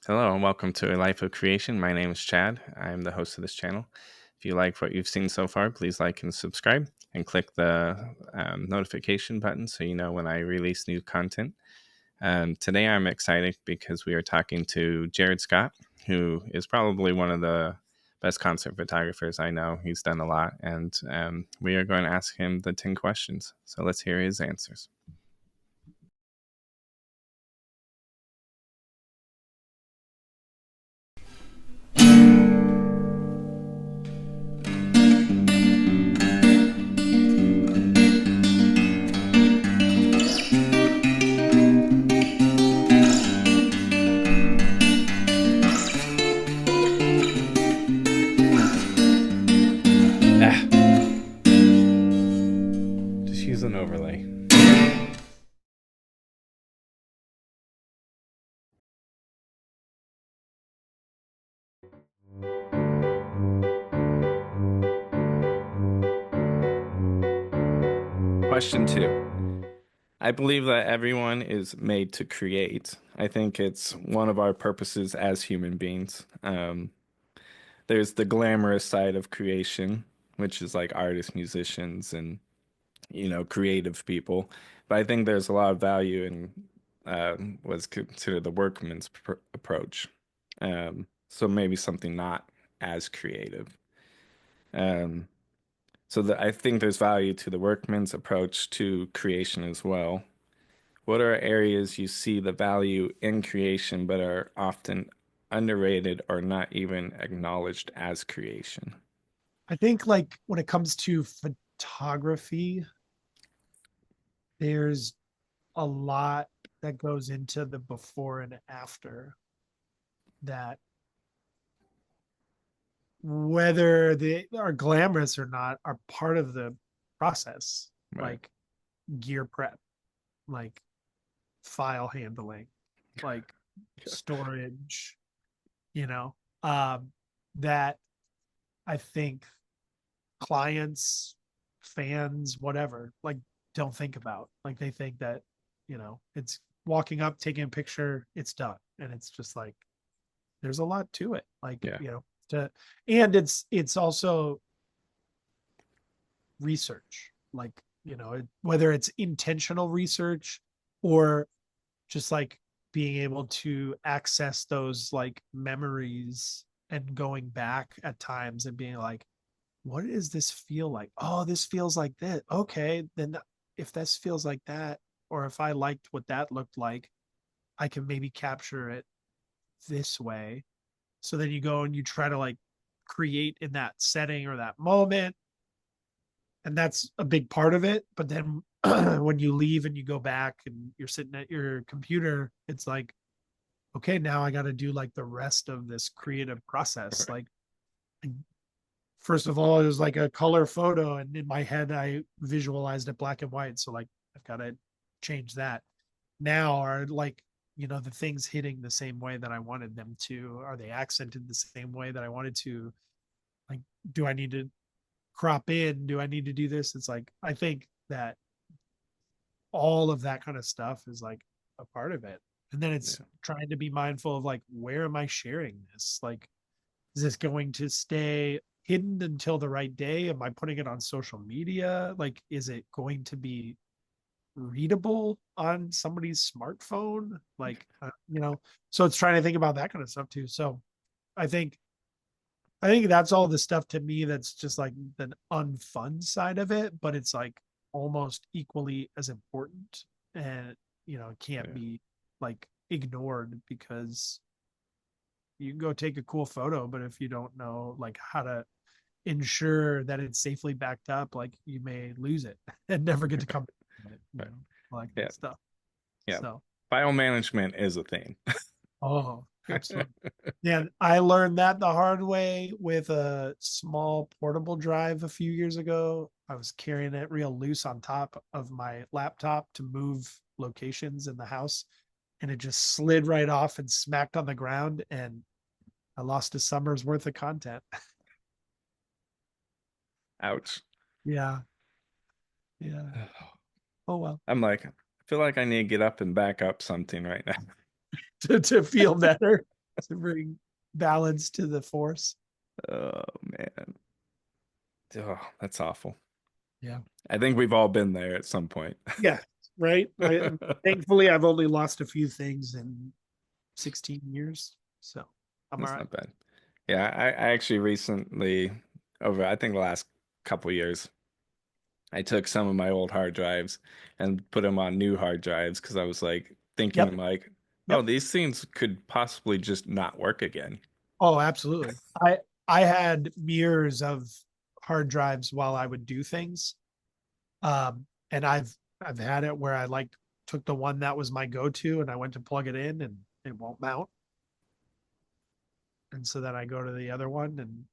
Hello and welcome to A Life of Creation. My name is Chad. I'm the host of this channel. If you like what you've seen so far, please like and subscribe and click the notification button so you know when I release new content. Today I'm excited because we are talking to Jered Scott, who is probably one of the best concert photographers I know. He's done a lot, and we are going to ask him the 10 questions. So let's hear his answers. Just use an overlay. Question 2. I believe that everyone is made to create. I think it's one of our purposes as human beings. There's the glamorous side of creation, which is like artists, musicians, and creative people. But I think there's a lot of value in what's considered the workman's approach. So maybe something not as creative. Um, I think there's value to the workman's approach to creation as well. What are areas you see the value in creation but are often underrated or not even acknowledged as creation? I think like when it comes to photography, there's a lot that goes into the before and after that whether they are glamorous or not are part of the process, Right. like gear prep, like file handling, like storage, you know, um, that I think clients, fans, whatever, like don't think about. Like they think that, it's walking up, taking a picture, it's done. And it's just like there's a lot to it. Like, Yeah. to and it's also research. Like, whether it's intentional research or just like being able to access those like memories and going back at times and being like, what does this feel like? Oh, this feels like this. Okay, then if this feels like that, or if I liked what that looked like, I can maybe capture it this way. So then you go and you try to like create in that setting or that moment. And that's a big part of it. But then when you leave and you go back and you're sitting at your computer, it's like, okay, now I got to do like the rest of this creative process. Like, first of all, it was like a color photo, and in my head, I visualized it black and white. So like, I've got to change that. Now are like, the things hitting the same way that I wanted them to? Are they accented the same way that I wanted to? Like, do I need to crop in? Do I need to do this? It's like, I think that all of that kind of stuff is like a part of it. And then it's Yeah. trying to be mindful of like, where am I sharing this? Like, is this going to stay hidden until the right day? Am I putting it on social media? Like, is it going to be readable on somebody's smartphone? Like, so it's trying to think about that kind of stuff too. So I think, I think that's all the stuff to me that's just like the unfun side of it, but it's like almost equally as important. And, it can't Yeah. be like ignored because you can go take a cool photo, but if you don't know like how to ensure that it's safely backed up, like you may lose it and never get to come back to it, Right. like Yeah. that stuff. Yeah. So, File management is a thing. oh, absolutely. Yeah, I learned that the hard way with a small portable drive a few years ago. I was carrying it real loose on top of my laptop to move locations in the house, and it just slid right off and smacked on the ground, and I lost a summer's worth of content. Ouch. Yeah, yeah. Oh well. I'm like, I feel like I need to get up and back up something right now. To feel better. to bring balance to the force. Oh man. Oh, that's awful. Yeah. I think we've all been there at some point. Yeah. Right. Thankfully I've only lost a few things in 16 years. So I'm all That's right. not bad. Yeah, I actually recently, over I think the last couple years, I took some of my old hard drives and put them on new hard drives because I was like thinking Yep. like, oh, Yep. these things could possibly just not work again. Oh, absolutely. I had mirrors of hard drives while I would do things. And I've had it where I like took the one that was my go-to and I went to plug it in and it won't mount. And so then I go to the other one and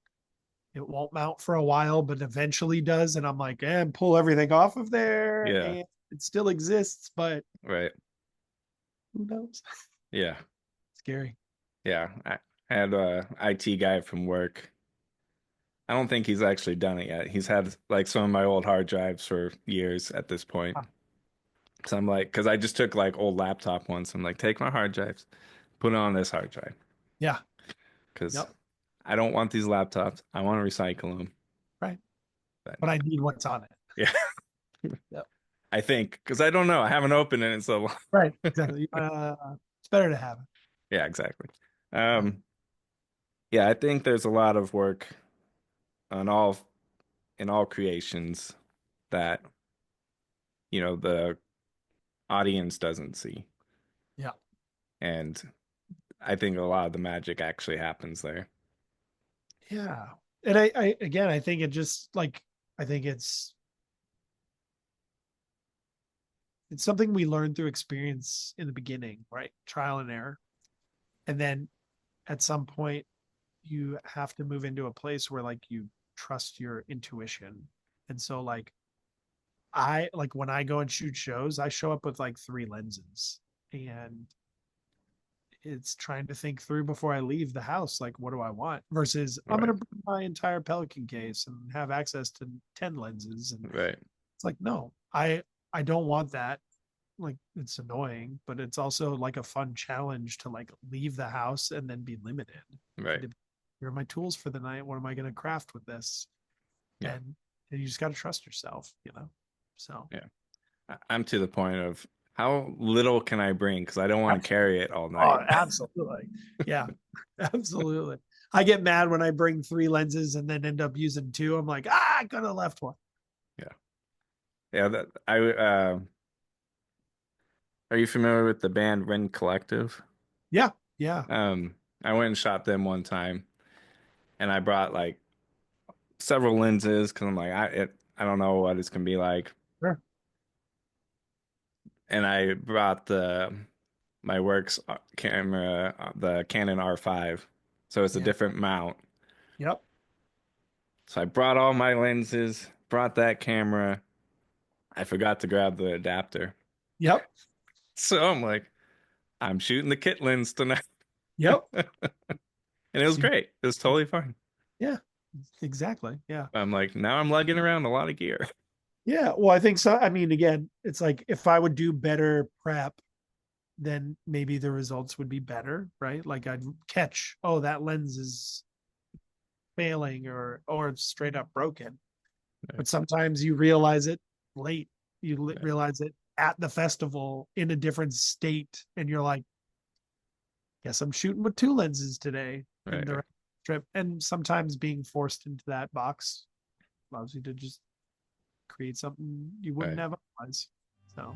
it won't mount for a while, but eventually does. And I'm like, and pull everything off of there Yeah, and it still exists, but right. who knows? Yeah, Scary. yeah. I had a IT guy from work. I don't think he's actually done it yet. He's had like some of my old hard drives for years at this point. Huh. So I'm like, because I just took like old laptop ones. I'm like, take my hard drives, put it on this hard drive, Yeah. because Yep. I don't want these laptops. I want to recycle them. Right. But But I need what's on it. yeah, Yep. I think because I don't know. I haven't opened it in so long. Right. Exactly. It's better to have it. Yeah, exactly. Yeah. Um, yeah, I think there's a lot of work on all in all creations that the audience doesn't see, Yeah. and I think a lot of the magic actually happens there. Yeah. And I again, I think it just like, I think it's something we learn through experience in the beginning, right? Trial and error. And then at some point, you have to move into a place where like you trust your intuition. And so, like, I like when I go and shoot shows, I show up with like three lenses and it's trying to think through before I leave the house, like, what do I want? Versus I'm Right, going to bring my entire Pelican case and have access to 10 lenses. And right, it's like, no, I don't want that. Like, it's annoying, but it's also like a fun challenge to like leave the house and then be limited. right. Here are my tools for the night. What am I going to craft with this? Yeah, And you just got to trust yourself, you know? So, yeah. I'm to the point of how little can I bring because I don't want to carry it all oh, night. absolutely. Yeah, absolutely. I get mad when I bring three lenses and then end up using two. I'm like, I could have left one. Yeah, yeah. That I Are you familiar with the band Ren Collective? Yeah, yeah, Um, I went and shot them one time, and I brought like several lenses because I'm like I don't know what it's gonna be like, sure. and I brought the my works camera, the Canon R5, so it's a Yeah, different mount. yep, So I brought all my lenses, brought that camera. I forgot to grab the adapter, yep, so I'm like, I'm shooting the kit lens tonight, yep. and it was See, great. It was totally fine. yeah, exactly. Yeah. I'm like, now I'm lugging around a lot of gear. Yeah. Well, I think so. I mean, again, it's like if I would do better prep, then maybe the results would be better, right? Like I'd catch, oh, that lens is failing or it's straight up broken. Right, But sometimes you realize it late. You right, realize it at the festival in a different state, and you're like, guess I'm shooting with two lenses today. And the right, trip, and sometimes being forced into that box allows you to just create something you wouldn't right. have otherwise. So